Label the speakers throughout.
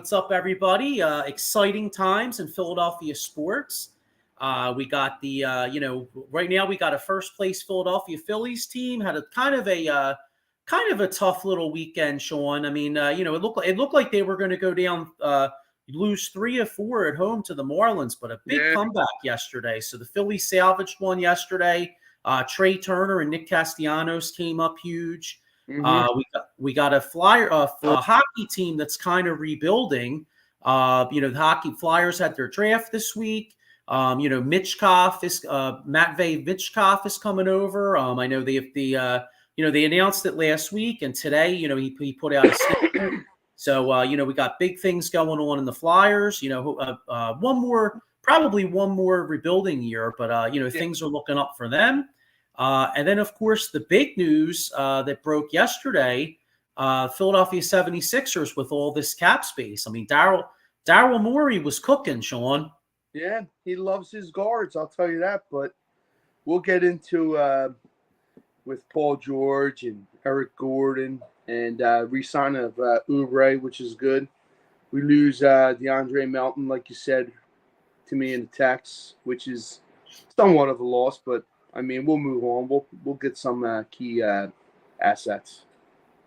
Speaker 1: What's up, everybody? Exciting times in Philadelphia sports. We got the, right now we got a first place Philadelphia Phillies team. Had a kind of a tough little weekend, Sean. I mean, it looked like they were going to go down, lose 3 or 4 at home to the Marlins, but a big comeback yesterday. So the Phillies salvaged one yesterday. Trey Turner and Nick Castellanos came up huge. We got a hockey team that's kind of rebuilding. The hockey Flyers had their draft this week. Mitchkov is Matvey Mitchkov is coming over. I know they announced it last week, and today, he put out a statement. So we got big things going on in the Flyers. Probably one more rebuilding year, but things are looking up for them. And then, of course, the big news that broke yesterday, Philadelphia 76ers with all this cap space. I mean, Daryl Morey was cooking, Sean.
Speaker 2: Yeah, he loves his guards, I'll tell you that. But we'll get into with Paul George and Eric Gordon and re-signing of Oubre, which is good. We lose DeAndre Melton, like you said to me in the text, which is somewhat of a loss, but I mean, we'll move on. We'll get some key assets.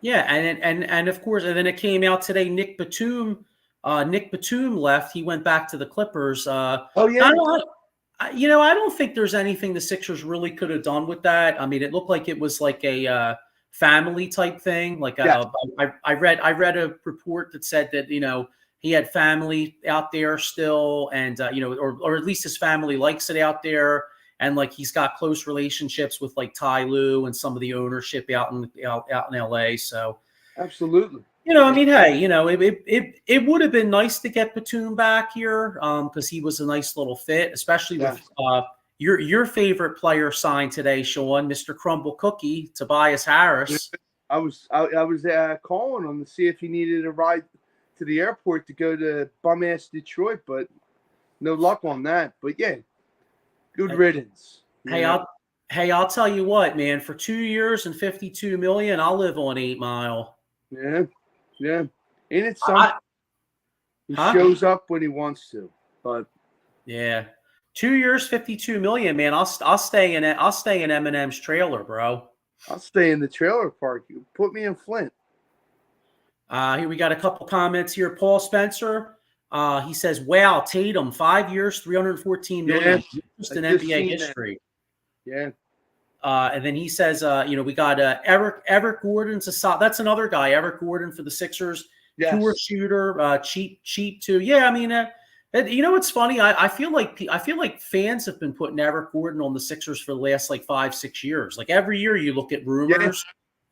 Speaker 1: Yeah, and of course, and then it came out today. Nick Batum left. He went back to the Clippers.
Speaker 2: Oh yeah.
Speaker 1: I don't think there's anything the Sixers really could have done with that. I mean, it looked like it was like a family type thing. Like I read a report that said that he had family out there still, and or at least his family likes it out there. And like he's got close relationships with like Ty Lue and some of the ownership out in LA. So
Speaker 2: absolutely,
Speaker 1: it would have been nice to get Batum back here because he was a nice little fit, especially with your favorite player signed today, Sean, Mr. Crumble Cookie, Tobias Harris.
Speaker 2: I was calling him to see if he needed a ride to the airport to go to bum ass Detroit, but no luck on that. But yeah. Good riddance.
Speaker 1: Hey, I'll tell you what, man. For 2 years and $52 million, I'll live on 8 Mile.
Speaker 2: Yeah. Ain't it something? He shows up when he wants to, but
Speaker 1: yeah, 2 years, $52 million, man. I'll stay in Eminem's trailer, bro.
Speaker 2: I'll stay in the trailer park. You put me in Flint.
Speaker 1: Here we got a couple comments here. Paul Spencer. He says, "Wow, Tatum, 5 years, $314 million, just in NBA history."
Speaker 2: That.
Speaker 1: Yeah. And then he says, we got Eric Gordon's that's another guy, Eric Gordon for the Sixers, pure shooter, cheap too. Yeah, I mean, it's funny. I feel like fans have been putting Eric Gordon on the Sixers for the last like 5-6 years. Like every year you look at rumors,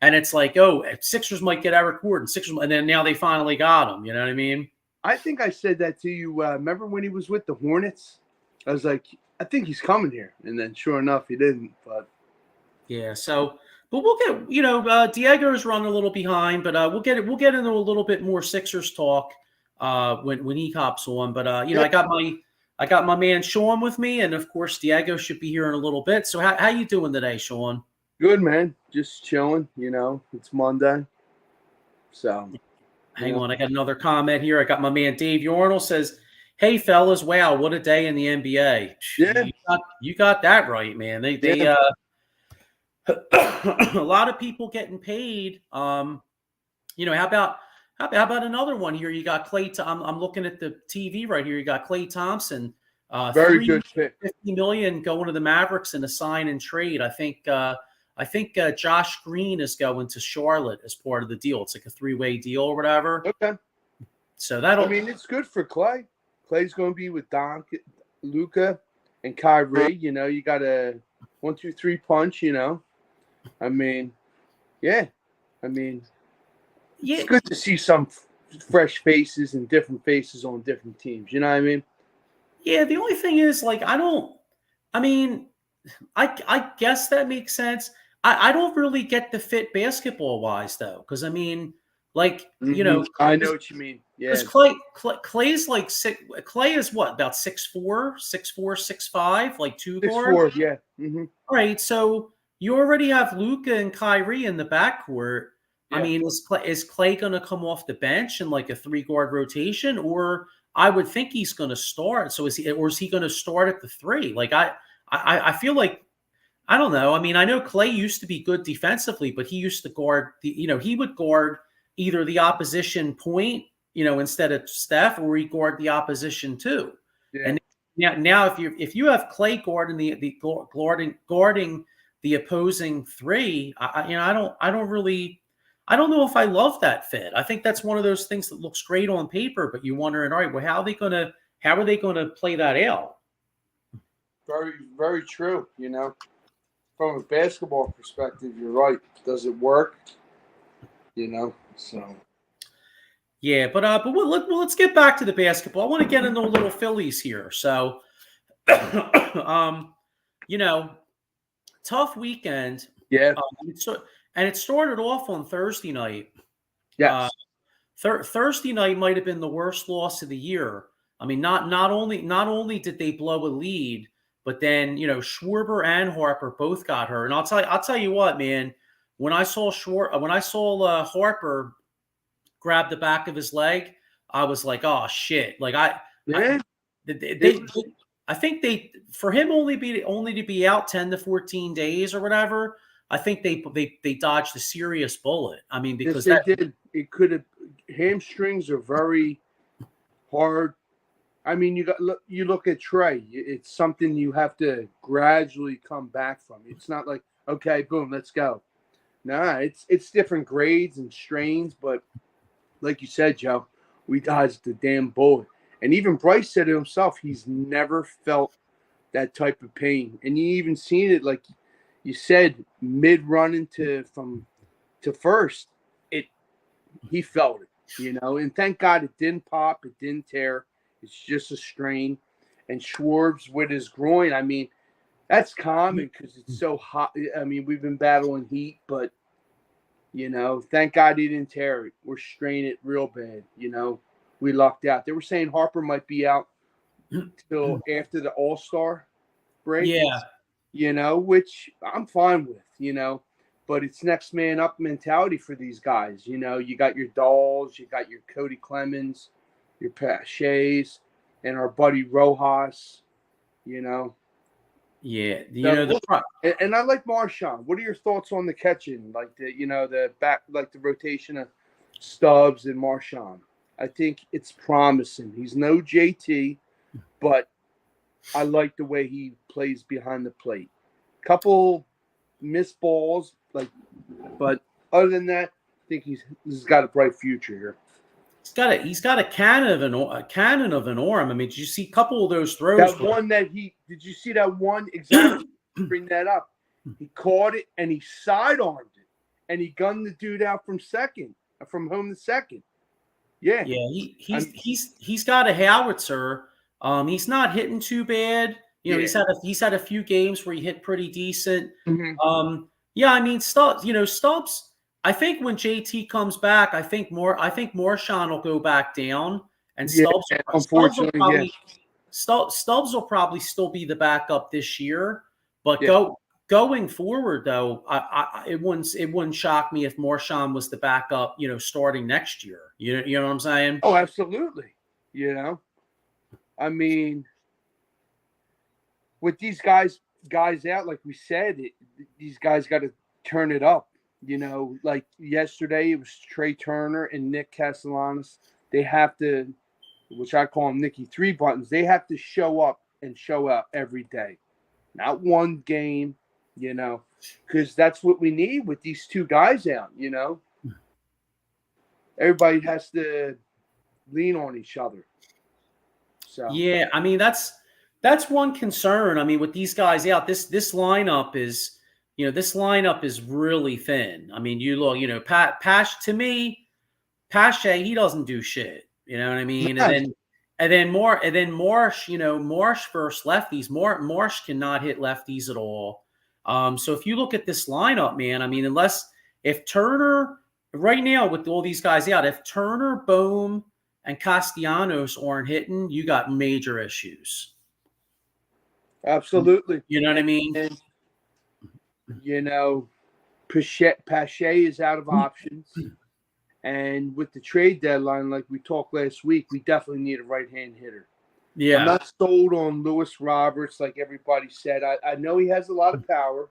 Speaker 1: and it's like, oh, Sixers might get Eric Gordon, and then now they finally got him. You know what I mean?
Speaker 2: I think I said that to you. Remember when he was with the Hornets? I was like, I think he's coming here. And then sure enough, he didn't. But
Speaker 1: yeah, but we'll get, Diego's run a little behind, but we'll get into a little bit more Sixers talk when he hops on. But, I got my man Sean with me. And of course, Diego should be here in a little bit. So how you doing today, Sean?
Speaker 2: Good, man. Just chilling. It's Monday. So.
Speaker 1: Hang on, I got another comment here. I got my man Dave Yornell says, "Hey fellas, wow, what a day in the NBA."
Speaker 2: Yeah,
Speaker 1: you got that right, man. They a lot of people getting paid. How about another one here? You got Klay. I'm looking at the TV right here. You got Klay Thompson.
Speaker 2: Very good pick.
Speaker 1: $50 million going to the Mavericks in a sign and trade. I think Josh Green is going to Charlotte as part of the deal. It's like a 3-way deal or whatever.
Speaker 2: Okay.
Speaker 1: So
Speaker 2: it's good for Klay. Klay's going to be with Luka, and Kyrie. You got a 1-2-3 punch. I mean, yeah. It's good to see some fresh faces and different faces on different teams. You know what I mean?
Speaker 1: Yeah. The only thing is, like, I guess that makes sense. I don't really get the fit basketball-wise, though, because, I mean, like,
Speaker 2: I know what you mean. Yeah.
Speaker 1: Because Klay's like Klay is what, about 6'4", 6'5", like 2 guard?
Speaker 2: 6'4", yeah. Mm-hmm.
Speaker 1: All right, so you already have Luka and Kyrie in the backcourt. I
Speaker 2: Yeah.
Speaker 1: mean, is Clay going to come off the bench in like a 3-guard rotation, or I would think he's going to start. So is he going to start at the 3? Like I feel like I don't know. I mean, I know Clay used to be good defensively, but he used to guard he would guard either the opposition point, instead of Steph, or he guard the opposition too.
Speaker 2: Yeah.
Speaker 1: And now if you have Clay guarding guarding the opposing 3, I don't know if I love that fit. I think that's one of those things that looks great on paper, but you're wondering, all right, well, how are they going to play that out?
Speaker 2: Very, very true. From a basketball perspective, you're right. Does it work? So.
Speaker 1: Yeah, but let's get back to the basketball. I want to get into a little Phillies here. So, tough weekend.
Speaker 2: Yeah.
Speaker 1: And it started off on Thursday night.
Speaker 2: Yes.
Speaker 1: Thursday night might have been the worst loss of the year. I mean, not only did they blow a lead, but then Schwarber and Harper both got hurt. And I'll tell you what, man. When I saw Harper grab the back of his leg, I was like, oh shit! Like I think for him only to be out 10 to 14 days or whatever. I think they dodged a serious bullet. I mean, because
Speaker 2: they did. It could have. Hamstrings are very hard. I mean, you look at Trey. It's something you have to gradually come back from. It's not like, okay, boom, let's go. Nah, it's different grades and strains, but like you said, Joe, we dodged the damn bullet. And even Bryce said it himself, he's never felt that type of pain. And you even seen it, like you said, mid-run to first, he felt it, And thank God it didn't pop, it didn't tear. It's just a strain. And Schwarb's with his groin, I mean, that's common because it's so hot. I mean, we've been battling heat, but, thank God he didn't tear it. We're straining it real bad, We lucked out. They were saying Harper might be out till after the All-Star break.
Speaker 1: Yeah.
Speaker 2: Which I'm fine with, But it's next man up mentality for these guys. You got your Dolls, you got your Cody Clemens, your Paches, and our buddy Rojas,
Speaker 1: Yeah.
Speaker 2: And I like Marshawn. What are your thoughts on the catching? Like the back, like the rotation of Stubbs and Marshawn. I think it's promising. He's no JT, but I like the way he plays behind the plate. Couple missed balls, but other than that, I think he's got a bright future here.
Speaker 1: He's got a cannon of an arm. I mean, did you see a couple of those throws?
Speaker 2: Did you see that one exactly? Bring that up. He caught it and he sidearmed it, and he gunned the dude out from home to second. Yeah.
Speaker 1: Yeah, he's got a howitzer. He's not hitting too bad. He's had a few games where he hit pretty decent.
Speaker 2: Mm-hmm.
Speaker 1: Yeah, I mean Stubbs. I think when JT comes back, I think Marshawn will go back down, and Stubbs.
Speaker 2: Unfortunately,
Speaker 1: Stubbs will probably still be the backup this year, but going forward though, it wouldn't shock me if Marshawn was the backup, starting next year. You know what I'm saying?
Speaker 2: Oh, absolutely. I mean, with these guys out, like we said, these guys got to turn it up. Like yesterday, it was Trey Turner and Nick Castellanos. They have to, which I call them Nicky Three Buttons. They have to show up and show out every day, not one game. Because that's what we need with these two guys out. Everybody has to lean on each other. So
Speaker 1: yeah, I mean that's one concern. I mean, with these guys out, this lineup is. This lineup is really thin. I mean, you look, to me, Pache, he doesn't do shit. You know what I mean?
Speaker 2: Nice.
Speaker 1: And then Marsh, Marsh versus lefties. Marsh cannot hit lefties at all. So if you look at this lineup, man, I mean, if Turner right now with all these guys out, if Turner, Bohm, and Castellanos aren't hitting, you got major issues.
Speaker 2: Absolutely.
Speaker 1: You know what I mean?
Speaker 2: And, Pache is out of options. And with the trade deadline, like we talked last week, we definitely need a right-hand hitter.
Speaker 1: Yeah.
Speaker 2: I'm not sold on Lewis Roberts like everybody said. I know he has a lot of power,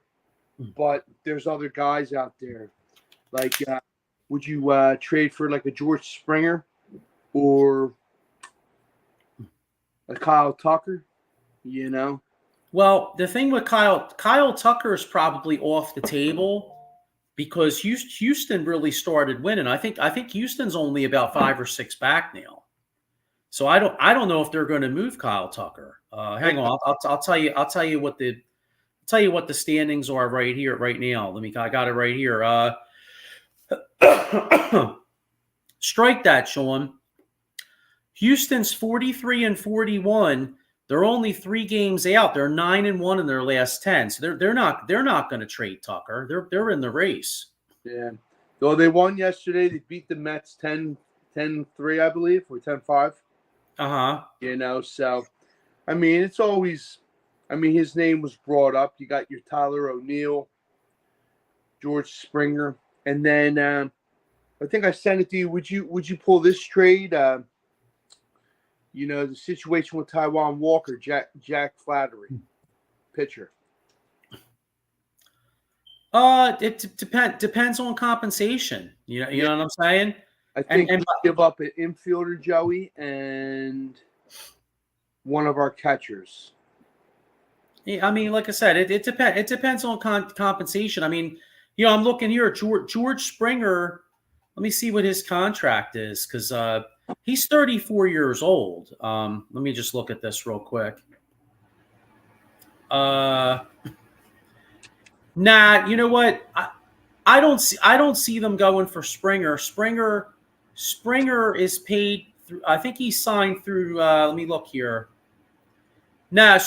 Speaker 2: but there's other guys out there. Like, would you trade for like a George Springer or a Kyle Tucker? You know?
Speaker 1: Well, the thing with Kyle Tucker is probably off the table because Houston really started winning. I think Houston's only about 5 or 6 back now. So I don't know if they're going to move Kyle Tucker. Hang on, I'll tell you what the standings are right here, right now. I got it right here. Strike that, Sean. Houston's 43-41. They're only 3 games out. They're 9-1 in their last 10. So they're not going to trade Tucker. They're in the race.
Speaker 2: Yeah. Though they won yesterday, they beat the Mets 10-3, I believe, or 10-5. You know, so I mean, it's always. I mean, his name was brought up. You got your Tyler O'Neill, George Springer, and then I think I sent it to you. Would you pull this trade? You know, the situation with Taiwan Walker, Jack Flattery, pitcher.
Speaker 1: It depends on compensation. You know what I'm saying?
Speaker 2: I think we give up an infielder, Joey, and one of our catchers.
Speaker 1: Yeah, I mean, like I said, it depends. It depends on compensation. I mean, you know, I'm looking here at George Springer. Let me see what his contract is because he's 34 years old. Let me just look at this real quick. Nah, you know what? I don't see them going for Springer. Springer is paid through. I think he's signed through. Let me look here. Nah,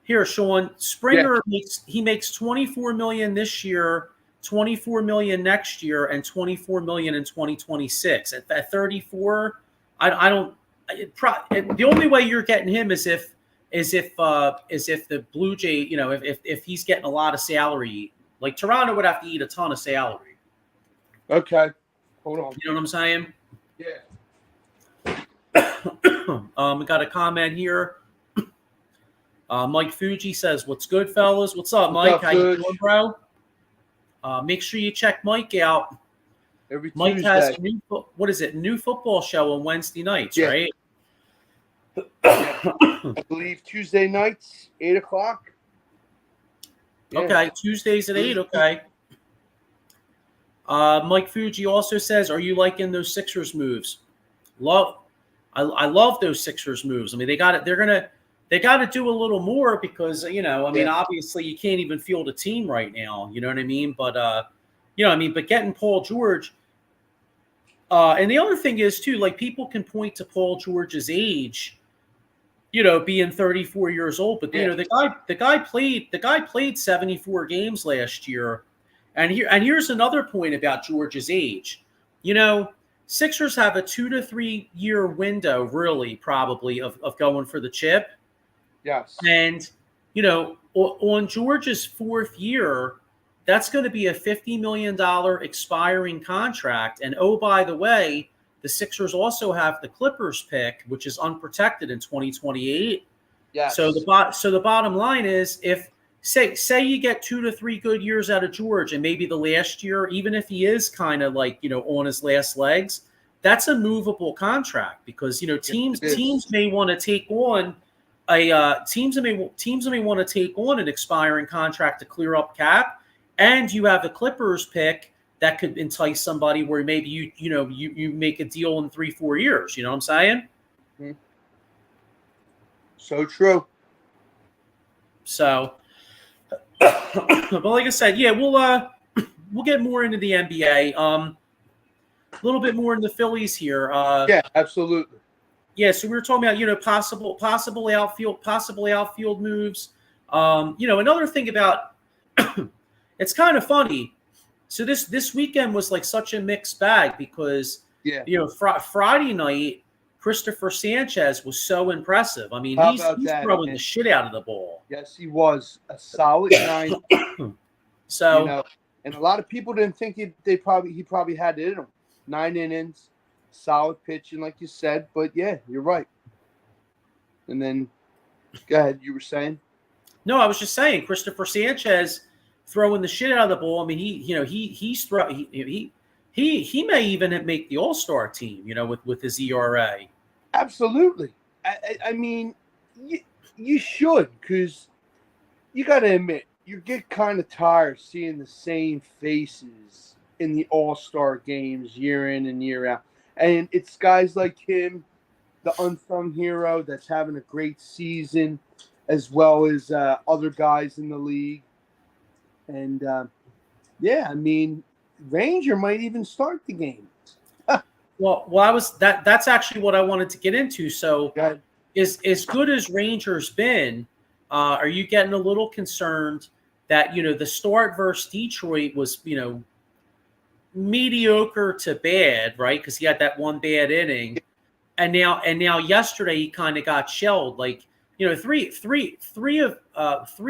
Speaker 1: here, Sean. Springer makes $24 million this year, $24 million next year, and $24 million in 2026. At 34, I don't. The only way you're getting him is if the Blue Jay, you know, if he's getting a lot of salary, like Toronto would have to eat a ton of salary.
Speaker 2: Okay, hold on.
Speaker 1: You know what I'm saying?
Speaker 2: Yeah.
Speaker 1: We got a comment here. Mike Fuji says, "What's good, fellas? What's up, Mike? How you doing, bro? Make sure you check Mike out.
Speaker 2: Every
Speaker 1: Mike
Speaker 2: Tuesday.
Speaker 1: has a new football show on Wednesday nights, right?
Speaker 2: I believe Tuesday nights, 8:00. Yeah.
Speaker 1: Okay, Tuesdays at 8. Okay. Mike Fuji also says, "Are you liking those Sixers moves?" I love those Sixers moves. I mean, they got it. They got to do a little more because, you know, I mean, obviously you can't even field a team right now. You know what I mean? But you know, I mean, but getting Paul George. And the other thing is too, like people can point to Paul George's age, you know, being 34 years old, but you know, the guy played 74 games last year. And here's another point about George's age. You know, Sixers have a 2 to 3 year window, really, probably, of going for the chip.
Speaker 2: Yes.
Speaker 1: And, you know, on George's 4th year, that's going to be a $50 million expiring contract. And oh, by the way, the Sixers also have the Clippers pick, which is unprotected in 2028.
Speaker 2: Yes.
Speaker 1: So the bottom line is, if say you get 2 to 3 good years out of George, and maybe the last year, even if he is kind of like, you know, on his last legs, that's a movable contract because, you know, teams may want to take on teams may want to take on an expiring contract to clear up cap, and you have a Clippers pick that could entice somebody where maybe you make a deal in 3-4 years. You know what I'm saying?
Speaker 2: Mm-hmm. So true.
Speaker 1: So, but like I said, yeah, we'll get more into the NBA. A little bit more in the Phillies here.
Speaker 2: Yeah, absolutely.
Speaker 1: Yeah, so we were talking about, you know, possible outfield moves. You know, another thing about it's kind of funny. So this weekend was like such a mixed bag because you know, Friday night, Christopher Sanchez was so impressive. I mean, he's throwing the shit out of the ball.
Speaker 2: Yes, he was a solid 9.
Speaker 1: So,
Speaker 2: you know, And a lot of people didn't think he probably had it in him. 9 innings, solid pitching, like you said. But yeah, you're right. And then, go ahead. You were saying?
Speaker 1: No, I was just saying Christopher Sanchez throwing the shit out of the ball. I mean, he may even make the All-Star team. With his ERA.
Speaker 2: Absolutely. I mean, you should, because you got to admit, you get kind of tired seeing the same faces in the All-Star games year in and year out. And it's guys like him, the unsung hero that's having a great season, as well as other guys in the league. And, yeah, I mean, Ranger might even start the game.
Speaker 1: Well, that's actually what I wanted to get into. So, as good as Rangers been, are you getting a little concerned that the start versus Detroit was mediocre to bad, right? Because he had that one bad inning, and now yesterday he kind of got shelled. Like three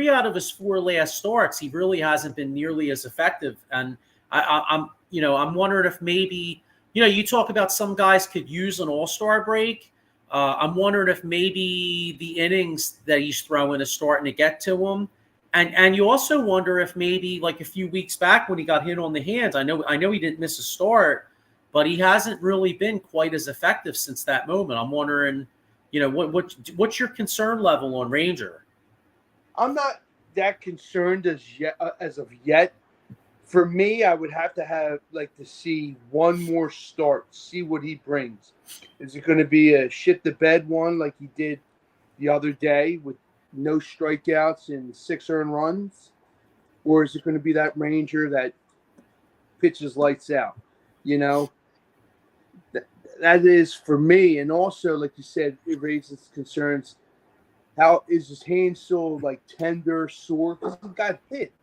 Speaker 1: out of his 4 last starts, he really hasn't been nearly as effective. And I'm wondering if maybe. You talk about some guys could use an all-star break. I'm wondering if maybe the innings that he's throwing is starting to get to him. And you also wonder if maybe like a few weeks back when he got hit on the hands, I know he didn't miss a start, but he hasn't really been quite as effective since that moment. I'm wondering, what's your concern level on Ranger?
Speaker 2: I'm not that concerned as of yet. For me, I would have to see one more start, see what he brings. Is it going to be a shit the bed one like he did the other day with no strikeouts and 6 earned runs? Or is it going to be that Ranger that pitches lights out? That is for me. And also, like you said, it raises concerns. How is his hand still tender, sore? Because he got hit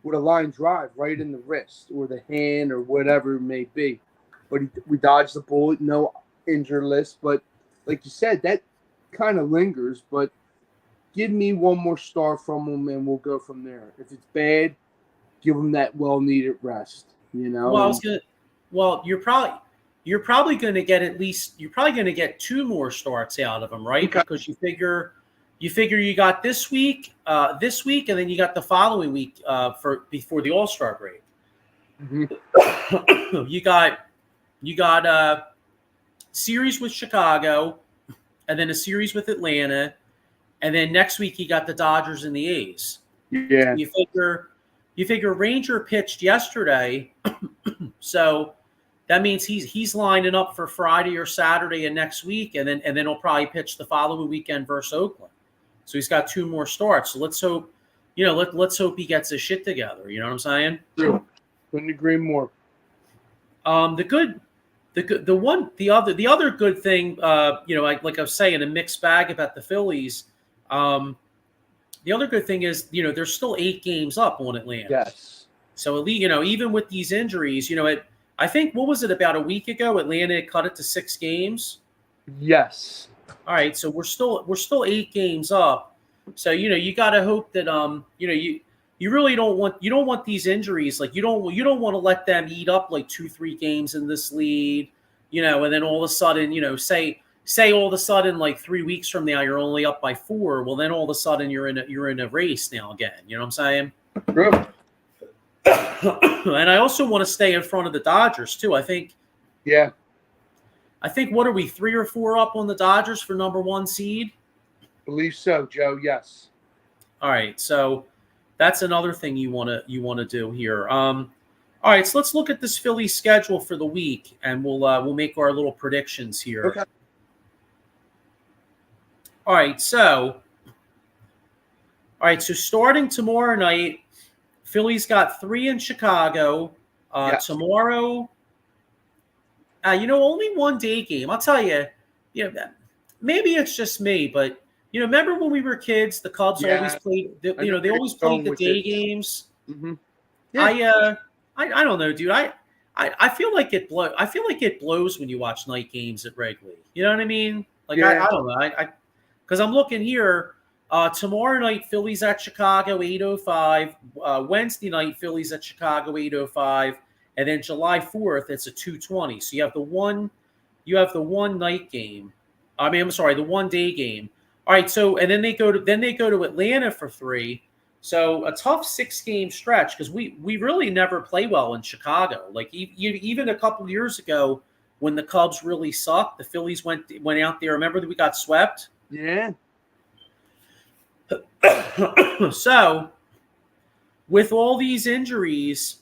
Speaker 2: with a line drive right in the wrist or the hand or whatever it may be. But we dodged the bullet, no injured list. But like you said, that kind of lingers. But give me one more star from him and we'll go from there. If it's bad, give him that well-needed rest,
Speaker 1: Well, you're probably going to get 2 more starts out of him, right? Okay. Because you figure you got this week, and then you got the following week before the All-Star break. Mm-hmm. you got a series with Chicago, and then a series with Atlanta, and then next week you got the Dodgers and the A's.
Speaker 2: Yeah.
Speaker 1: You figure Ranger pitched yesterday, so that means he's lining up for Friday or Saturday of next week, and then he'll probably pitch the following weekend versus Oakland. So he's got 2 more starts. So let's hope, let's hope he gets his shit together. You know what I'm saying?
Speaker 2: True. Couldn't agree more.
Speaker 1: The other good thing, like I was saying, a mixed bag about the Phillies. The other good thing is, there's still 8 games up on Atlanta.
Speaker 2: Yes.
Speaker 1: So at least, even with these injuries, I think what was it about a week ago? Atlanta had cut it to 6 games.
Speaker 2: Yes.
Speaker 1: All right, so we're still 8 games up. So you got to hope that you really don't want these injuries, like you don't want to let them eat up 2-3 games in this lead, and then all of a sudden say all of a sudden 3 weeks from now you're only up by 4. Well, then all of a sudden you're in a race now again. You know what I'm saying?
Speaker 2: True.
Speaker 1: And I also want to stay in front of the Dodgers too. I think.
Speaker 2: Yeah.
Speaker 1: I think, what are we, 3 or 4 up on the Dodgers for number 1 seed?
Speaker 2: Believe so, Joe. Yes.
Speaker 1: All right, so that's another thing you want to do here. All right, so let's look at this Philly schedule for the week, and we'll make our little predictions here.
Speaker 2: Okay.
Speaker 1: All right, so starting tomorrow night, Philly's got 3 in Chicago.
Speaker 2: Yes.
Speaker 1: Tomorrow. Only 1 day game. I'll tell you, maybe it's just me, but remember when we were kids, the Cubs always played. They always played the day games.
Speaker 2: Mm-hmm. Yeah.
Speaker 1: I don't know, dude. I feel like it blows. I feel like it blows when you watch night games at Wrigley. You know what I mean? I don't know. Because I'm looking here. Tomorrow night, Phillies at Chicago, 8:05. Wednesday night, Phillies at Chicago, 8:05. And then July 4th, it's a 2:20. So you have the one night game. I mean, I'm sorry, the one day game. All right, so and then they go to Atlanta for 3. So a tough 6-game stretch because we really never play well in Chicago. Like even a couple years ago when the Cubs really sucked, the Phillies went out there. Remember that we got swept?
Speaker 2: Yeah.
Speaker 1: So with all these injuries,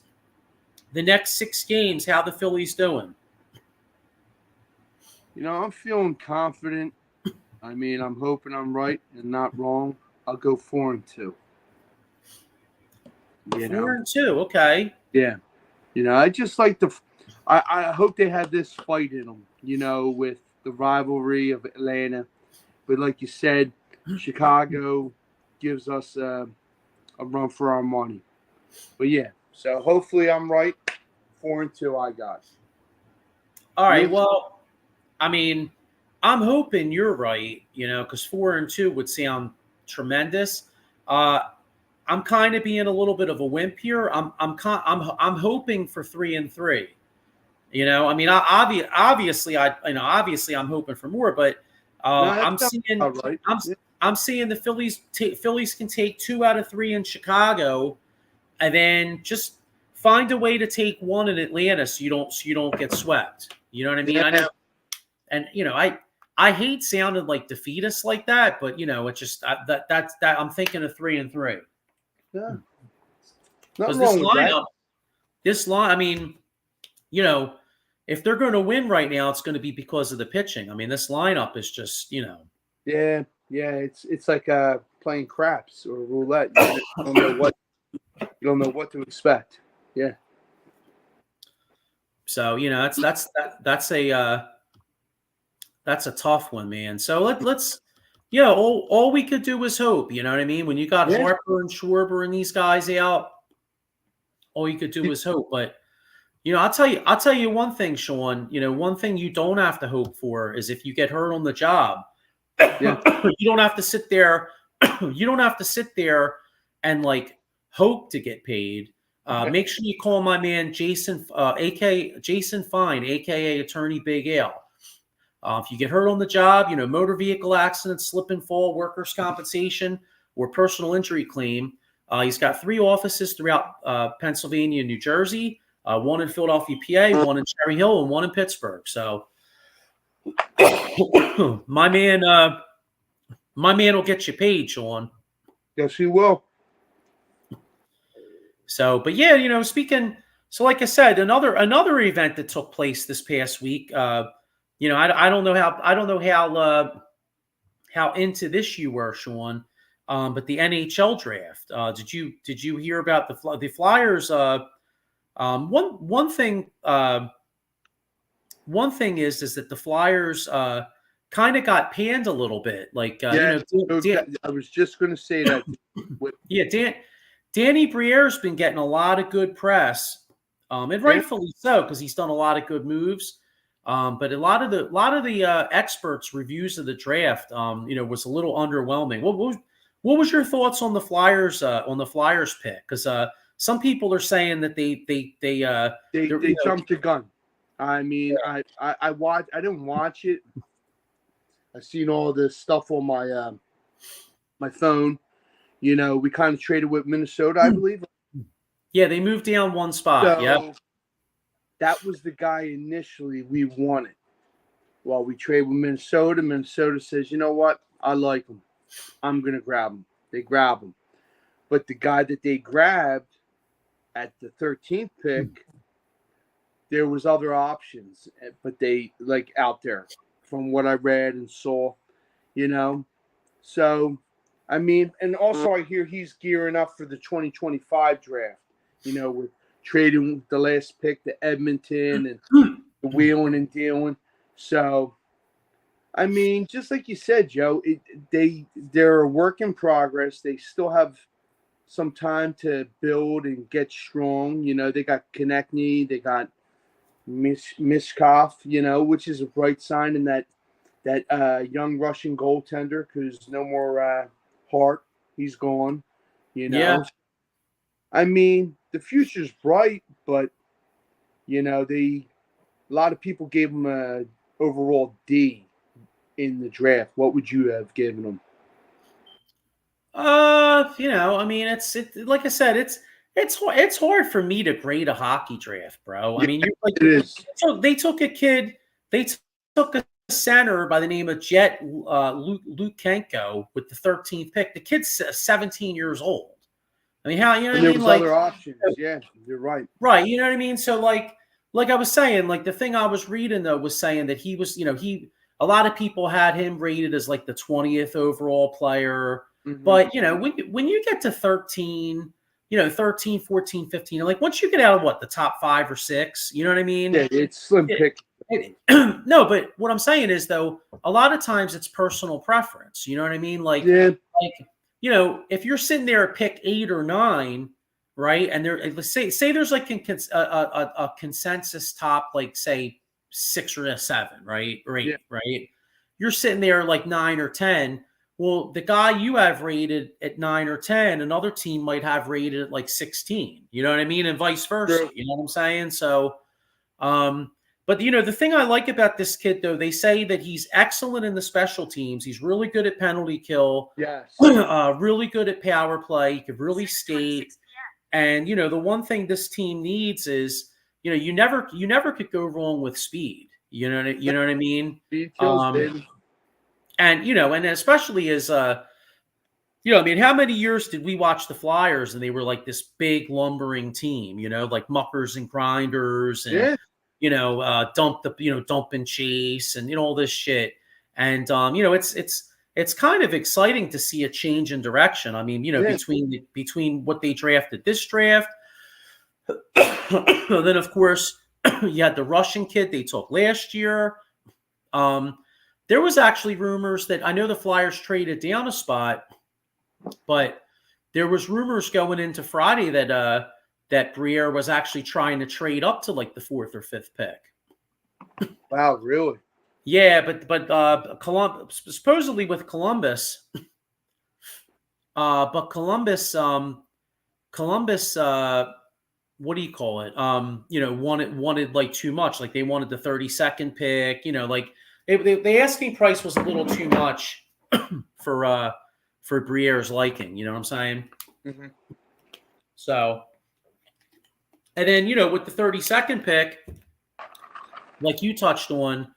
Speaker 1: the next 6 games, how the Phillies doing?
Speaker 2: I'm feeling confident. I mean, I'm hoping I'm right and not wrong. I'll go 4-2.
Speaker 1: 4-2, okay.
Speaker 2: Yeah. I just like I hope they have this fight in them, with the rivalry of Atlanta. But like you said, Chicago gives us a run for our money. But yeah, so hopefully I'm right. 4-2 I got.
Speaker 1: All right, well, I mean, I'm hoping you're right, because 4-2 would sound tremendous. I'm kind of being a little bit of a wimp here. I'm hoping for 3-3. I mean, obviously I'm hoping for more, but I'm seeing
Speaker 2: right.
Speaker 1: I'm seeing the Phillies can take 2 out of 3 in Chicago, and then just find a way to take 1 in Atlanta so you don't get swept. You know what I mean?
Speaker 2: Yeah.
Speaker 1: I know, and I hate sounding like defeatist like that, but it's just that's I'm thinking of 3-3.
Speaker 2: Yeah.
Speaker 1: Because this line, I mean, if they're going to win right now, it's going to be because of the pitching. I mean, this lineup is just,
Speaker 2: Yeah, it's like playing craps or roulette. You don't know what to expect. Yeah.
Speaker 1: So that's a tough one, man. So let's all we could do is hope. You know what I mean? When you got Harper and Schwarber and these guys out, all you could do is hope. But I'll tell you one thing, Sean. One thing you don't have to hope for is if you get hurt on the job.
Speaker 2: Yeah.
Speaker 1: You don't have to sit there. You don't have to sit there and hope to get paid. Make sure you call my man Jason, Jason Fine, aka Attorney Big Al. If you get hurt on the job, motor vehicle accident, slip and fall, workers' compensation, or personal injury claim. He's got 3 offices throughout Pennsylvania and New Jersey. 1 in Philadelphia, PA, 1 in Cherry Hill, and 1 in Pittsburgh. So, my man will get you paid, Sean.
Speaker 2: Yes, he will.
Speaker 1: So, but yeah, speaking. So, like I said, another event that took place this past week. I don't know how into this you were, Sean. But the NHL draft. Did you hear about the Flyers? One thing is that the Flyers kind of got panned a little bit.
Speaker 2: I was just going to say that.
Speaker 1: Yeah, Danny Briere's been getting a lot of good press, and rightfully so because he's done a lot of good moves. But a lot of the experts' reviews of the draft, was a little underwhelming. What was your thoughts on the Flyers pick? Because some people are saying that they
Speaker 2: jumped the gun. I mean, I didn't watch it. I've seen all this stuff on my my phone. We kind of traded with Minnesota, I believe.
Speaker 1: Yeah, they moved down 1 spot.
Speaker 2: So that was the guy initially we wanted. Well, we trade with Minnesota. Minnesota says, you know what? I like him. I'm going to grab him. They grab him. But the guy that they grabbed at the 13th pick, there was other options, but they out there from what I read and saw, So, I mean, and also I hear he's gearing up for the 2025 draft, with trading the last pick to Edmonton and the wheeling and dealing. So, I mean, just like you said, Joe, they're a work in progress. They still have some time to build and get strong. They got Konechny, they got Mishkov, which is a bright sign in that young Russian goaltender because no more Hart, he's gone. You know,
Speaker 1: Yeah.
Speaker 2: I mean, the future's bright, but a lot of people gave him a overall D in the draft. What would you have given him?
Speaker 1: I mean, it's like I said, it's hard for me to grade a hockey draft, bro. I
Speaker 2: Yeah,
Speaker 1: mean, you like
Speaker 2: it is.
Speaker 1: so they took a kid, took a center by the name of Jet Lukenko with the 13th pick. The kid's 17 years old. I mean, how you know what
Speaker 2: And
Speaker 1: I
Speaker 2: there
Speaker 1: mean?
Speaker 2: was
Speaker 1: Like,
Speaker 2: other options. Yeah, you're right.
Speaker 1: right, you know what I mean? So like I was saying, like the thing I was reading though was saying that he was, a lot of people had him rated as like the 20th overall player.
Speaker 2: Mm-hmm.
Speaker 1: But, when you get to 13, 13, 14, 15, like once you get out of the top 5 or 6, you know what I mean?
Speaker 2: Yeah, it's slim pick.
Speaker 1: No, but what I'm saying is though, a lot of times it's personal preference. You know what I mean? Like, if you're sitting there at pick 8 or 9, right? And let's say there's like a consensus top, like say 6 or a 7, right? Or 8, right? You're sitting there like 9 or 10. Well, the guy you have rated at 9 or 10, another team might have rated at like 16. You know what I mean? And vice versa.
Speaker 2: True.
Speaker 1: You know what I'm saying? So, but the thing I like about this kid, though, they say that he's excellent in the special teams. He's really good at penalty kill.
Speaker 2: Yes.
Speaker 1: Really good at power play. He could really skate. And the one thing this team needs is, you never could go wrong with speed. You know what I mean?
Speaker 2: Speed kills, baby.
Speaker 1: And and especially as I mean, how many years did we watch the Flyers and they were like this big lumbering team, like muckers and grinders and dump and chase and all this shit. And it's kind of exciting to see a change in direction. I mean, between what they drafted this draft, then of course you had the Russian kid they took last year. There was actually rumors that I know the Flyers traded down a spot, but there was rumors going into Friday that Briere was actually trying to trade up to like the 4th or 5th pick.
Speaker 2: Wow, really?
Speaker 1: Yeah, but supposedly with Columbus, but Columbus, what do you call it? Wanted like too much. Like they wanted the 32nd pick. Like the asking price was a little too much for Briere's liking. You know what I'm saying?
Speaker 2: Mm-hmm.
Speaker 1: So, and then with the 32nd pick, like you touched on,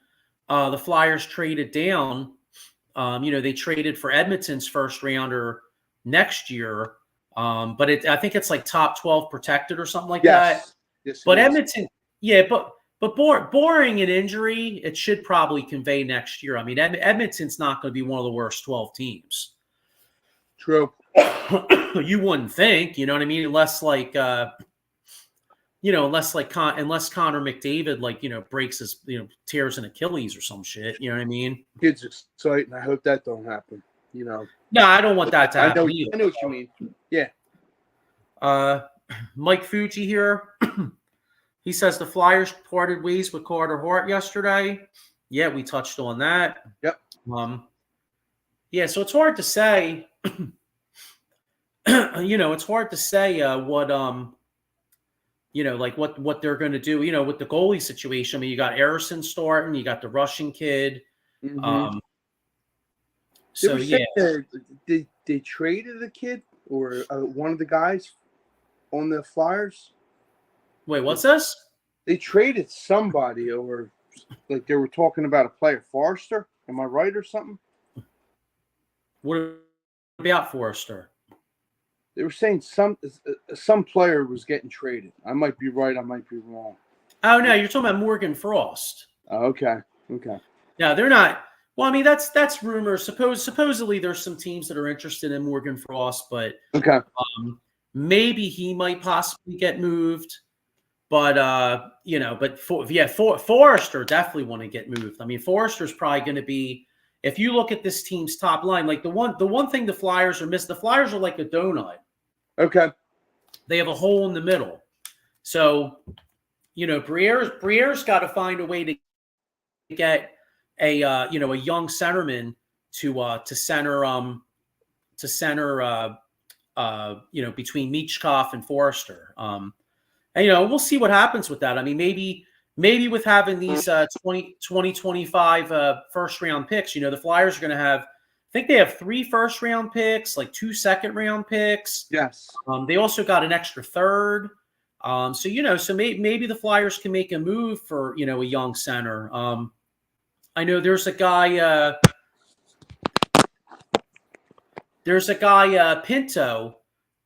Speaker 1: the Flyers traded down. They traded for Edmonton's first rounder next year. But I think it's like top 12 protected or something like that.
Speaker 2: Yes,
Speaker 1: but Edmonton, but boring an injury, it should probably convey next year. I mean, Edmonton's not going to be one of the worst 12 teams.
Speaker 2: True.
Speaker 1: You wouldn't think, you know what I mean? Unless Connor McDavid, breaks his, tears an Achilles or some shit. You know what I mean?
Speaker 2: Kid's exciting. I hope that don't happen.
Speaker 1: No, I don't want that to happen.
Speaker 2: I know what you mean. Yeah.
Speaker 1: Mike Fuji here. He says the Flyers parted ways with Carter Hart yesterday. Yeah, we touched on that.
Speaker 2: Yep.
Speaker 1: Yeah, so it's hard to say. It's hard to say what what they're going to do. With the goalie situation. I mean, you got Arison starting, you got the Russian kid.
Speaker 2: Mm-hmm.
Speaker 1: So yeah,
Speaker 2: they traded the kid or one of the guys on the Flyers.
Speaker 1: Wait, what's this?
Speaker 2: They traded somebody, or like they were talking about a player, Forrester. Am I right or something?
Speaker 1: What about Forrester?
Speaker 2: They were saying some player was getting traded. I might be right. I might be wrong.
Speaker 1: Oh no, you're talking about Morgan Frost.
Speaker 2: Okay.
Speaker 1: No, they're not. Well, I mean that's rumors. Supposedly there's some teams that are interested in Morgan Frost, but
Speaker 2: okay,
Speaker 1: maybe he might possibly get moved. But Forrester definitely want to get moved. I mean, Forrester's probably going to be, if you look at this team's top line, like the one thing the Flyers are missing. The Flyers are like a donut.
Speaker 2: Okay,
Speaker 1: they have a hole in the middle. So, Briere's got to find a way to get a young centerman to center to center, between Michkov and Forrester. And, we'll see what happens with that. I mean, maybe with having these 2025 first round picks, the Flyers are going to have, I think they have 3 first round picks, like 2 second round picks.
Speaker 2: Yes.
Speaker 1: They also got an extra third. So maybe the Flyers can make a move for, a young center. I know there's a guy, Pinto,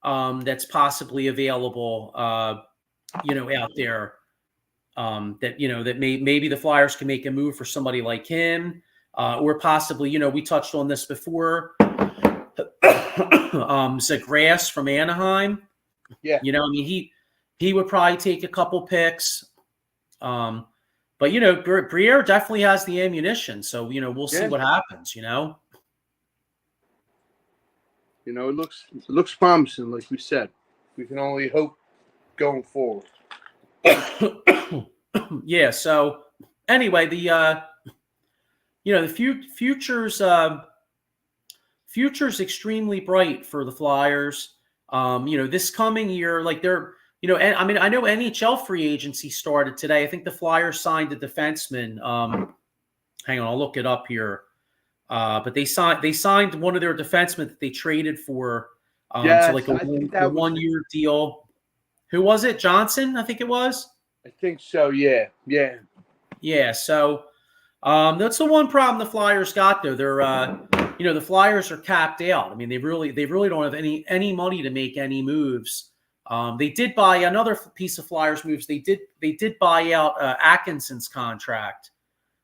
Speaker 1: that's possibly available, out there. That maybe the Flyers can make a move for somebody like him, or possibly, we touched on this before. Zagras from Anaheim.
Speaker 2: Yeah.
Speaker 1: He would probably take a couple picks. But Briere definitely has the ammunition, so we'll see what happens.
Speaker 2: It looks promising, like we said. We can only hope going forward.
Speaker 1: Yeah. So anyway, the future's extremely bright for the Flyers. This coming year, like they're. And I mean, I know NHL free agency started today. I think the Flyers signed a defenseman. Hang on, I'll look it up here. But they signed one of their defensemen that they traded for,
Speaker 2: yes,
Speaker 1: so like a 1-year deal. Who was it? Johnson, I think it was.
Speaker 2: I think so. Yeah.
Speaker 1: So that's the one problem the Flyers got though. They're the Flyers are capped out. I mean, they really don't have any money to make any moves. They did buy another piece of Flyers moves. They did buy out Atkinson's contract,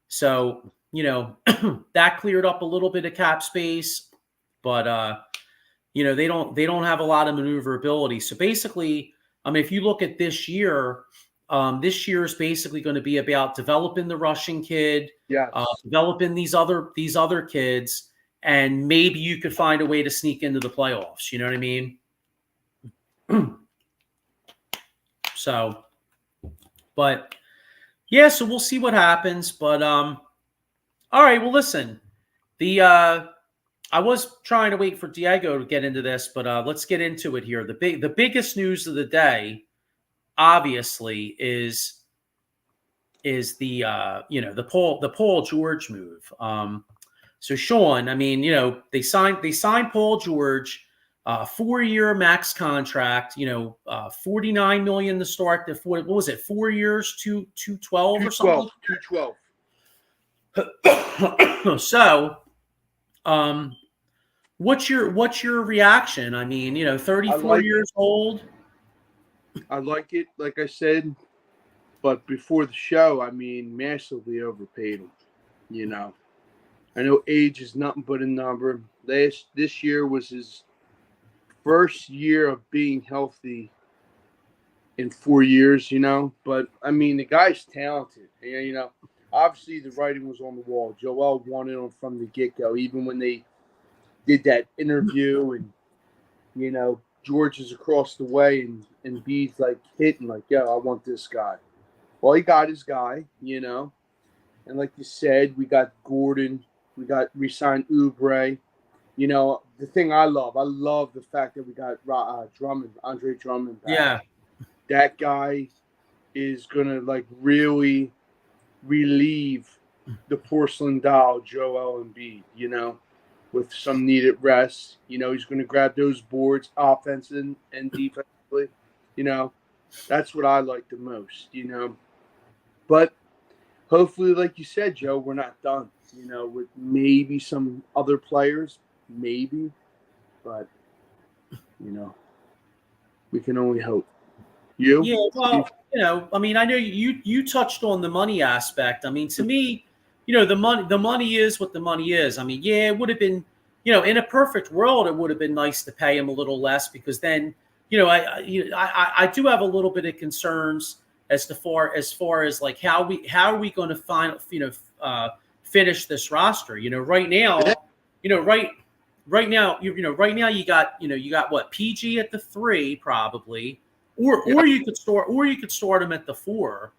Speaker 1: so that cleared up a little bit of cap space. But they don't have a lot of maneuverability. So basically, I mean, if you look at this year is basically going to be about developing the Russian kid, developing these other kids, and maybe you could find a way to sneak into the playoffs. You know what I mean? So, but yeah, so we'll see what happens. But all right, well, listen, I was trying to wait for Diego to get into this, but let's get into it here. The biggest news of the day, obviously, is the Paul George move. So Sean, I mean, they signed Paul George. 4-year max contract, $49 million to start. What was it? 4 years, 212 or something.
Speaker 2: 212.
Speaker 1: So, what's your reaction? I mean, 34 years old.
Speaker 2: I like it, like I said, but before the show, I mean, massively overpaid him. I know age is nothing but a number. This year was his first year of being healthy in 4 years, but I mean, the guy's talented. Obviously the writing was on the wall. Joel wanted him from the get-go, even when they did that interview and, George is across the way and B's like hitting like, yo, I want this guy. Well, he got his guy, and like you said, we got Gordon, we signed Oubre. The thing I love the fact that we got Andre Drummond back.
Speaker 1: Yeah.
Speaker 2: That guy is going to, like, really relieve the porcelain doll, Joel Embiid, with some needed rest. He's going to grab those boards, offense and defensively. That's what I like the most, But hopefully, like you said, Joe, we're not done, with maybe some other players. Maybe, but we can only hope. You?
Speaker 1: Yeah, well, I mean, I know you touched on the money aspect. I mean, to me, the money is what the money is. I mean, yeah, it would have been, in a perfect world, it would have been nice to pay him a little less because then, I do have a little bit of concerns as far as like how are we going to finish this roster? Right now, Right now, you got what, PG at the 3 probably, or you could start him at the 4.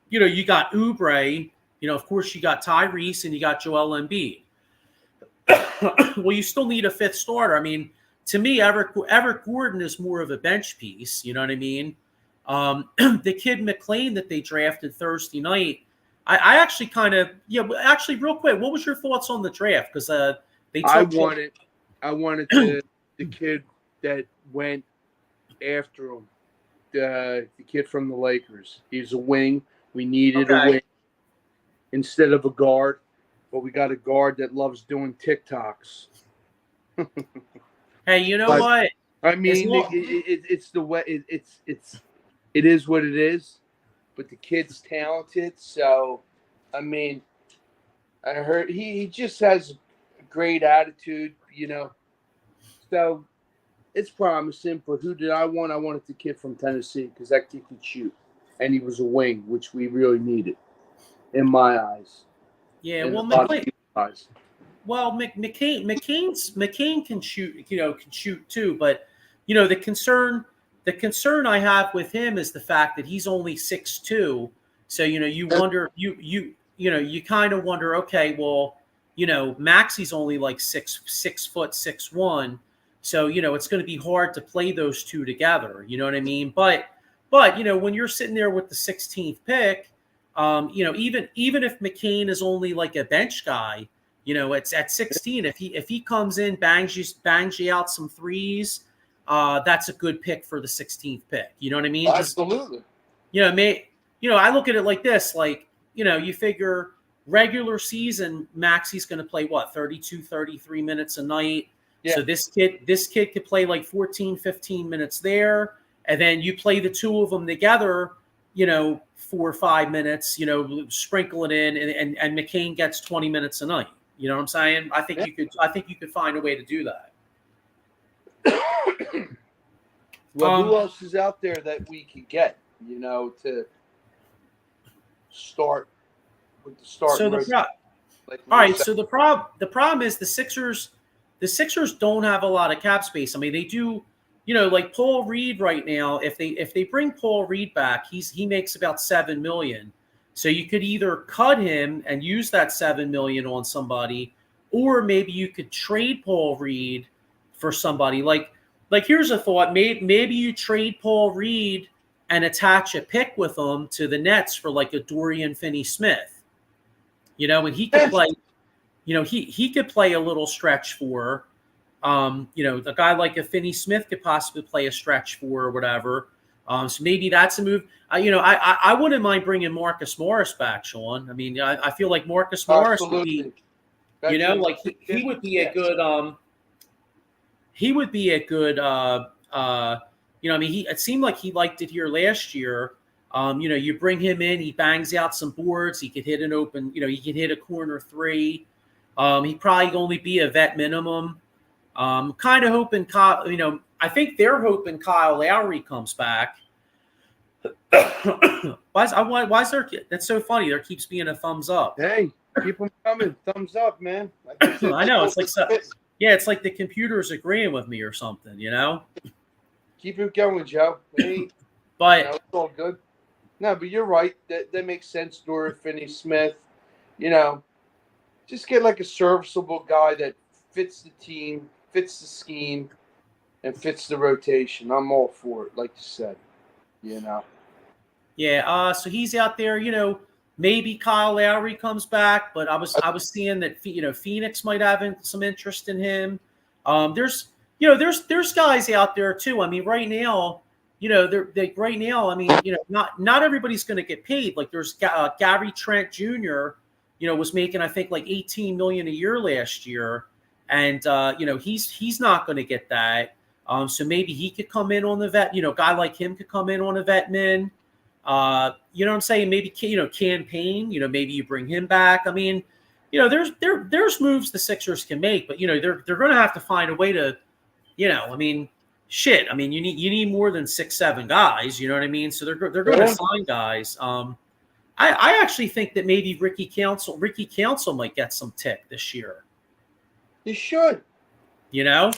Speaker 1: You got Oubre, of course you got Tyrese and you got Joel Embiid. well, you still need a fifth starter. I mean, to me, Everett Gordon is more of a bench piece. You know what I mean? The kid McLean that they drafted Thursday night, I actually kind of actually real quick, what was your thoughts on the draft? Because they took
Speaker 2: I wanted the kid that went after him, the kid from the Lakers. He's a wing. We needed a wing instead of a guard, but we got a guard that loves doing TikToks.
Speaker 1: Hey, you know what?
Speaker 2: I mean, it's the way it is what it is. But the kid's talented, so I mean, I heard he just has a great attitude, you know. So it's promising. But who did I want? I wanted the kid from Tennessee because that kid could shoot, and he was a wing, which we really needed, in my eyes.
Speaker 1: Yeah,
Speaker 2: in
Speaker 1: well,
Speaker 2: McCain. Eyes.
Speaker 1: Well, McCain can shoot, can shoot too. But the concern I have with him is the fact that he's only 6'2". So you wonder you kind of wonder, okay, well, Maxie's only like 6'6", 6'1". So it's going to be hard to play those two together. You know what I mean? But when you're sitting there with the 16th pick, even if McCain is only like a bench guy. It's at 16. If he comes in, bangs you out some threes, that's a good pick for the 16th pick. You know what I mean?
Speaker 2: Absolutely.
Speaker 1: I look at it like this, like, you figure regular season, Maxie's going to play 32, 33 minutes a night. Yeah. So this kid could play like 14, 15 minutes there. And then you play the two of them together, 4 or 5 minutes, sprinkle it in, and McCain gets 20 minutes a night. You know what I'm saying? I think you could find a way to do that.
Speaker 2: Well, who else is out there that we could get, to start with the start?
Speaker 1: So the problem is the Sixers don't have a lot of cap space. I mean, they do, like Paul Reed right now, if they bring Paul Reed back, he makes about $7 million. So you could either cut him and use that $7 million on somebody, or maybe you could trade Paul Reed for somebody. Like here's a thought: maybe you trade Paul Reed and attach a pick with him to the Nets for like a Dorian Finney-Smith. And he could play. He could play a little stretch for. A guy like a Finney-Smith could possibly play a stretch for or whatever. So maybe that's a move. I wouldn't mind bringing Marcus Morris back, Sean. I mean, I feel like Marcus Morris would be, like he would be a good, I mean, it seemed like he liked it here last year. You bring him in, he bangs out some boards. He could hit an open, he could hit a corner three. He'd probably only be a vet minimum. Kind of hoping Kyle, I think they're hoping Kyle Lowry comes back. Why is there? That's so funny. There keeps being a thumbs up.
Speaker 2: Hey, keep them coming. Thumbs up, man.
Speaker 1: I know. It's like it's like the computer's agreeing with me or something.
Speaker 2: Keep it going, Joe. Hey,
Speaker 1: but
Speaker 2: it's all good. No, but you're right. That makes sense. Dorian Finney-Smith. Just get like a serviceable guy that fits the team, fits the scheme, and fits the rotation. I'm all for it, like you said.
Speaker 1: Yeah. So he's out there. Maybe Kyle Lowry comes back, but I was seeing that Phoenix might have some interest in him. There's guys out there too. I mean, right now, I mean, not everybody's going to get paid. Like there's Gary Trent Jr. Was making I think like $18 million a year last year, and he's not going to get that. So maybe he could come in on the vet. A guy like him could come in on a vet min. You know what I'm saying? Maybe Campaign. Maybe you bring him back. I mean, there's moves the Sixers can make, but they're going to have to find a way to, I mean, shit. I mean, you need more than 6-7 guys. You know what I mean? So they're going to sign guys. I actually think that maybe Ricky Council might get some tick this year.
Speaker 2: He should. That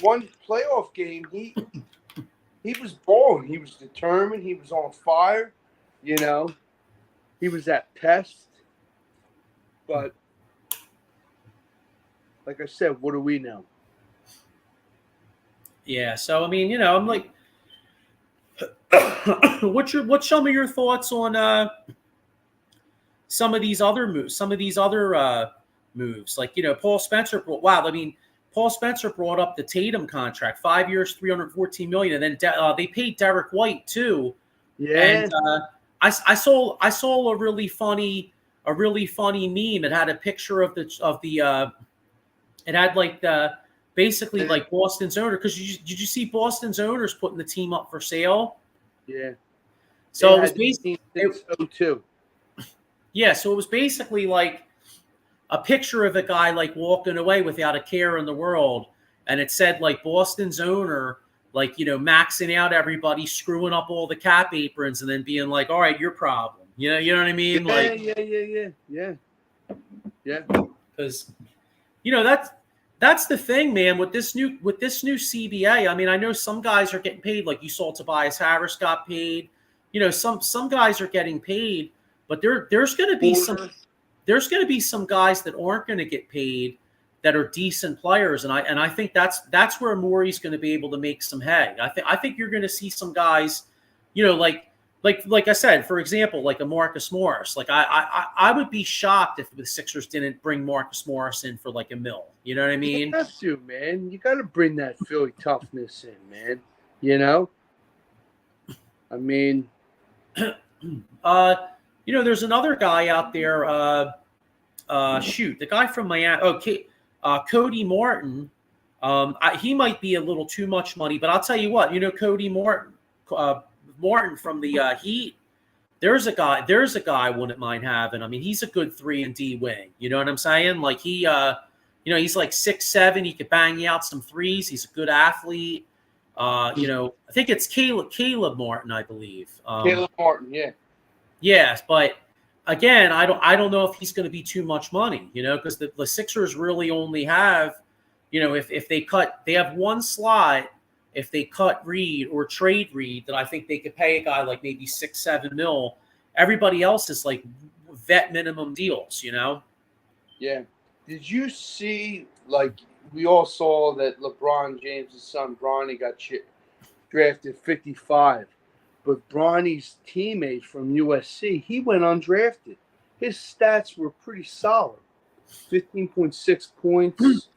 Speaker 2: one playoff game, he was balling. He was determined. He was on fire. He was that pest. But like I said, what do we know?
Speaker 1: Yeah. So I mean, I'm like, what's some of your thoughts on some of these other moves? Some of these other moves, like Paul Spencer. Wow. I mean, Paul Spencer brought up the Tatum contract, 5 years, $314 million, and then they paid Derek White too.
Speaker 2: Yeah.
Speaker 1: And I saw a really funny meme. It had a picture of the it had like the basically like Boston's owner, because did you see Boston's owners putting the team up for sale?
Speaker 2: Yeah. They
Speaker 1: So it was
Speaker 2: had the team
Speaker 1: basically
Speaker 2: since 02.
Speaker 1: yeah. So it was basically like a picture of a guy like walking away without a care in the world, and it said like Boston's owner, like maxing out everybody, screwing up all the cap aprons, and then being like, "All right, your problem." You know what I mean?
Speaker 2: Yeah,
Speaker 1: Like,
Speaker 2: yeah.
Speaker 1: because that's the thing, man. With this new CBA, I mean, I know some guys are getting paid. Like you saw, Tobias Harris got paid. Some guys are getting paid, but there's going to be some guys that aren't going to get paid that are decent players, and I think that's where Morey's going to be able to make some hay. I think you're going to see some guys, like I said, for example, like a Marcus Morris. Like I would be shocked if the Sixers didn't bring Marcus Morris in for like $1 million. You know what I mean?
Speaker 2: You have to, man. You got to bring that Philly toughness in, man. You know? I mean,
Speaker 1: there's another guy out there. The guy from Miami. Okay, Cody Martin. He might be a little too much money, but I'll tell you what. Cody Martin. Martin from the Heat. There's a guy I wouldn't mind having. I mean, he's a good 3-and-D wing. You know what I'm saying? Like he's like 6'7". He could bang you out some threes. He's a good athlete. I think it's Caleb Martin, I believe.
Speaker 2: Caleb Martin, yeah.
Speaker 1: Yes, but again, I don't know if he's going to be too much money. Because the Sixers really only have, if they have one slot. If they cut Reed or trade Reed, then I think they could pay a guy like maybe $6-7 million. Everybody else is like vet minimum deals,
Speaker 2: Yeah. Did you see, like, we all saw that LeBron James' son, Bronny, got drafted 55. But Bronny's teammate from USC, he went undrafted. His stats were pretty solid. 15.6 points.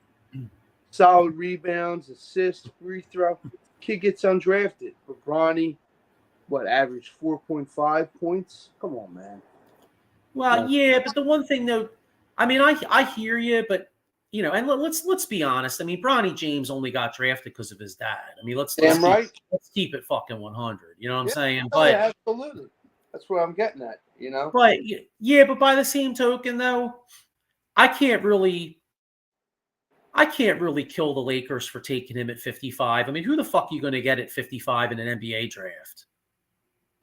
Speaker 2: Solid rebounds, assists, free throw. Kid gets undrafted. But Bronny, averaged 4.5 points? Come on, man.
Speaker 1: Well, yeah, but the one thing though, I mean, I hear you, but and let's be honest. I mean, Bronny James only got drafted because of his dad. I mean, let's keep it fucking 100. You know what I'm saying? But
Speaker 2: yeah, absolutely, that's what I'm getting at.
Speaker 1: But yeah, but by the same token, though, I can't really kill the Lakers for taking him at 55. I mean, who the fuck are you going to get at 55 in an NBA draft?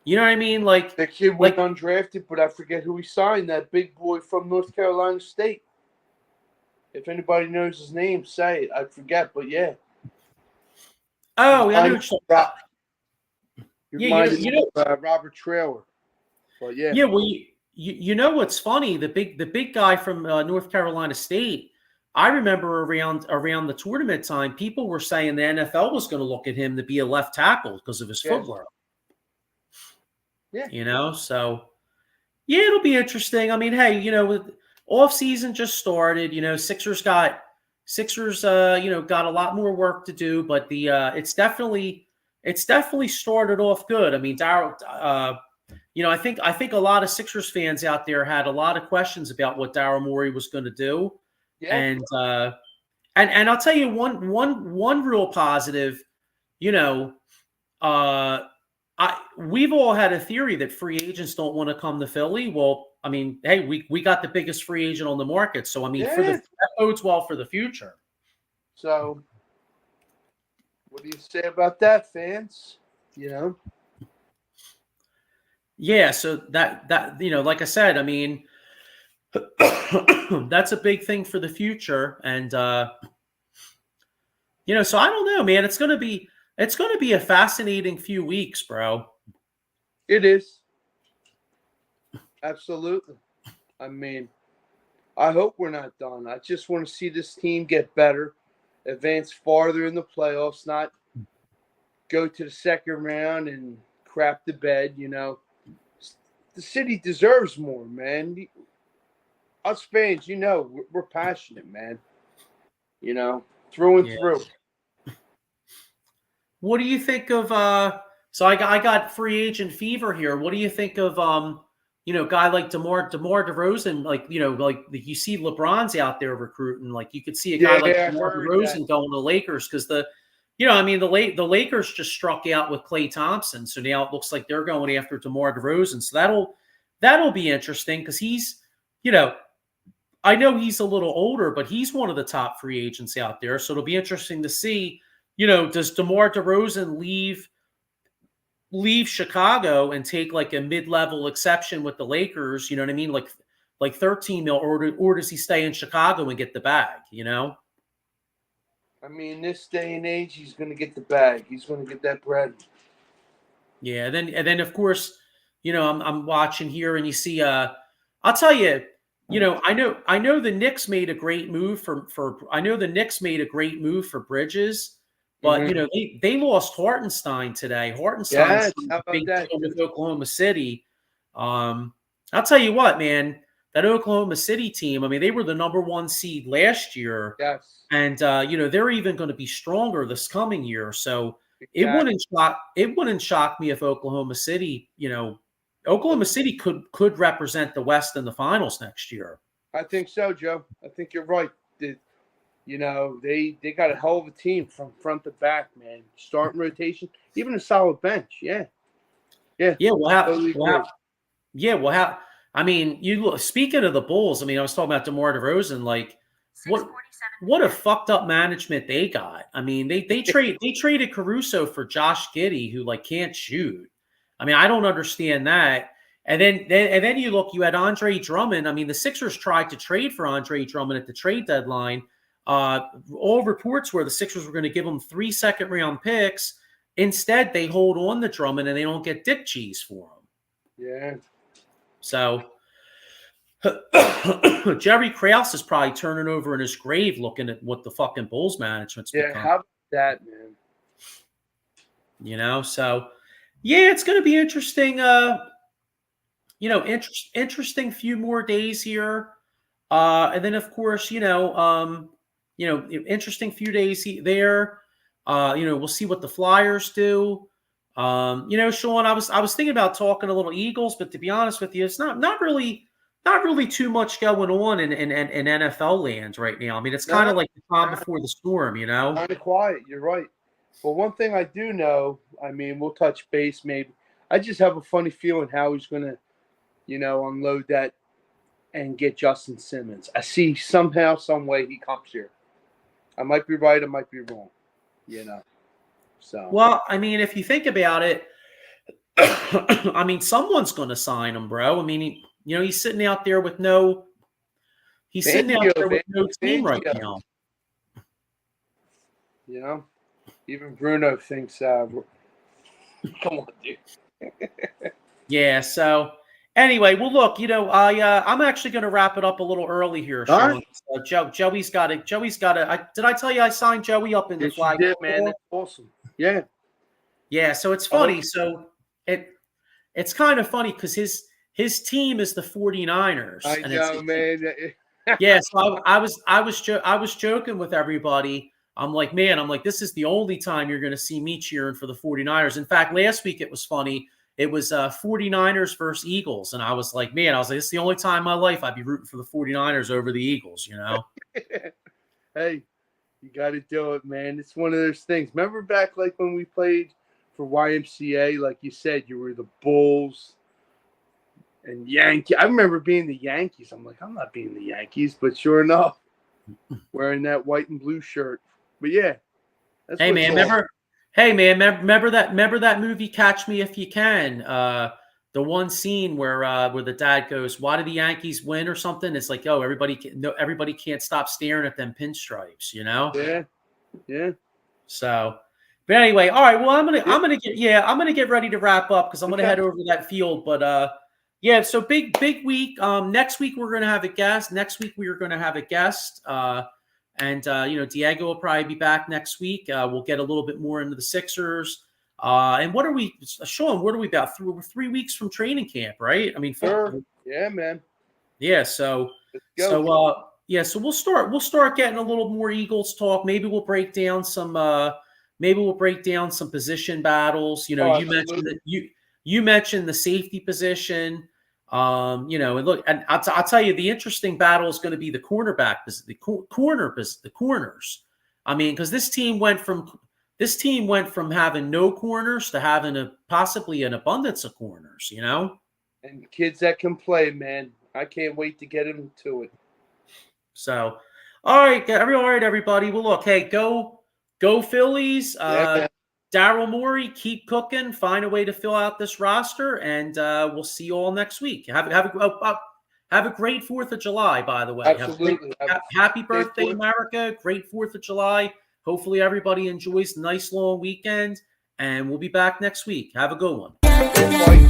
Speaker 1: You know what I mean? Like
Speaker 2: the kid went undrafted, but I forget who he signed. That big boy from North Carolina State. If anybody knows his name, say it. I forget, but yeah.
Speaker 1: Oh, I know.
Speaker 2: Robert Trailer. But yeah.
Speaker 1: Yeah, well, you know what's funny? The big guy from North Carolina State. I remember around the tournament time, people were saying the NFL was going to look at him to be a left tackle because of his footwork.
Speaker 2: Yeah.
Speaker 1: So yeah, it'll be interesting. I mean, hey, off season just started. Sixers got a lot more work to do, but it's definitely started off good. I mean, Darryl, I think a lot of Sixers fans out there had a lot of questions about what Daryl Morey was going to do. Yeah. And I'll tell you one real positive, we've all had a theory that free agents don't want to come to Philly. Well, I mean, hey, we got the biggest free agent on the market, so I mean, that bodes well for the future.
Speaker 2: So, what do you say about that, fans?
Speaker 1: Yeah, so that like I said, I mean, that's a big thing for the future, and so I don't know, man. It's gonna be a fascinating few weeks, bro.
Speaker 2: It is. Absolutely. I mean, I hope we're not done. I just want to see this team get better, advance farther in the playoffs, not go to the second round and crap the bed. The city deserves more, man. Us fans, we're passionate, man. Through and
Speaker 1: Yeah.
Speaker 2: through.
Speaker 1: What do you think of so I got free agent fever here. What do you think of guy like DeMar DeRozan, like, like you see LeBron's out there recruiting, like you could see a guy
Speaker 2: Yeah,
Speaker 1: like
Speaker 2: I
Speaker 1: DeMar
Speaker 2: heard that.
Speaker 1: DeRozan going to the Lakers because the Lakers just struck out with Klay Thompson. So now it looks like they're going after DeMar DeRozan. So that'll be interesting because he's, I know he's a little older, but he's one of the top free agents out there. So it'll be interesting to see, does DeMar DeRozan leave Chicago and take like a mid-level exception with the Lakers? You know what I mean? Like 13 mil, or does he stay in Chicago and get the bag?
Speaker 2: I mean, this day and age, he's going to get the bag. He's going to get that bread.
Speaker 1: Yeah, and then of course, I'm watching here and you see I'll tell you, I know the Knicks made a great move for Bridges, but they lost Hartenstein today. Hartenstein
Speaker 2: Yes,
Speaker 1: signed
Speaker 2: how
Speaker 1: a
Speaker 2: about
Speaker 1: big
Speaker 2: that?
Speaker 1: deal with Oklahoma City. I'll tell you what, man, that Oklahoma City team, I mean, they were the number 1 seed last year.
Speaker 2: Yes.
Speaker 1: And they're even going to be stronger this coming year. So
Speaker 2: Exactly.
Speaker 1: it wouldn't shock me if Oklahoma City could represent the West in the finals next year.
Speaker 2: I think so, Joe. I think you're right. They got a hell of a team from front to back, man. Starting rotation, even a solid bench. Yeah.
Speaker 1: I mean, you look. Speaking of the Bulls, I mean, I was talking about DeMar DeRozan. Like, what a fucked up management they got. I mean, they traded Caruso for Josh Giddey, who like can't shoot. I mean, I don't understand that. And then you had Andre Drummond. I mean, the Sixers tried to trade for Andre Drummond at the trade deadline. All reports were the Sixers were going to give him 3 second-round picks. Instead, they hold on to Drummond and they don't get dick cheese for him.
Speaker 2: Yeah.
Speaker 1: So Jerry Krause is probably turning over in his grave looking at what the fucking Bulls management's become.
Speaker 2: How about that, man?
Speaker 1: So yeah, it's going to be interesting. Interesting few more days here. And then of course, interesting few days there. We'll see what the Flyers do. Sean, I was thinking about talking a little Eagles, but to be honest with you, it's not really too much going on in NFL land right now. I mean, it's kind of like the calm before the storm,
Speaker 2: Kind of quiet. You're right. But one thing I do know, I mean, we'll touch base maybe. I just have a funny feeling how he's going to, unload that and get Justin Simmons. I see somehow, some way he comes here. I might be right. I might be wrong. So.
Speaker 1: Well, I mean, if you think about it, I mean, someone's going to sign him, bro. I mean, he's sitting out there with no team right now.
Speaker 2: Even Bruno thinks, come on, dude.
Speaker 1: Yeah. So anyway, well, look, I'm actually going to wrap it up a little early here, Sean.
Speaker 2: Right.
Speaker 1: So Joey's got it. Did I tell you I signed Joey up in the flag?
Speaker 2: You did, man. That's awesome. Yeah.
Speaker 1: Yeah. So it's funny. So it's kind of funny because his team is the 49ers.
Speaker 2: I know, man.
Speaker 1: Yeah. So I was joking with everybody. I'm like, this is the only time you're going to see me cheering for the 49ers. In fact, last week it was funny. It was 49ers versus Eagles. And I was like, this is the only time in my life I'd be rooting for the 49ers over the Eagles,
Speaker 2: Hey, you got to do it, man. It's one of those things. Remember back like when we played for YMCA, like you said, you were the Bulls and Yankees. I remember being the Yankees. I'm like, I'm not being the Yankees. But sure enough, wearing that white and blue shirt. But yeah.
Speaker 1: Hey, man, remember that movie Catch Me If You Can? The one scene where the dad goes, "Why did the Yankees win?" or something. It's like, oh, everybody can't stop staring at them pinstripes,
Speaker 2: Yeah.
Speaker 1: So, but anyway, all right. Well, I'm gonna get ready to wrap up because I'm gonna head over to that field. But Yeah, so big week. Next week we're gonna have a guest. Next week we are gonna have a guest. And Diego will probably be back next week. We'll get a little bit more into the Sixers. And what are we, Sean? What are we about? We're 3 weeks from training camp, right? I mean,
Speaker 2: Sure. Yeah, man.
Speaker 1: Yeah. So
Speaker 2: Let's go.
Speaker 1: So we'll start getting a little more Eagles talk. Maybe we'll break down some. Maybe we'll break down some position battles. You mentioned that you mentioned the safety position. And look, and I'll tell you, the interesting battle is going to be the cornerback, the corners. I mean, because this team went from having no corners to having possibly an abundance of corners.
Speaker 2: And kids that can play, man. I can't wait to get into it.
Speaker 1: So, all right, everybody. Well, look, hey, go Phillies.
Speaker 2: Yeah.
Speaker 1: Daryl Morey, keep cooking. Find a way to fill out this roster, and we'll see you all next week. Have a great 4th of July, by the way.
Speaker 2: Absolutely.
Speaker 1: Happy birthday, America. Great 4th of July. Hopefully everybody enjoys a nice long weekend, and we'll be back next week. Have a good one.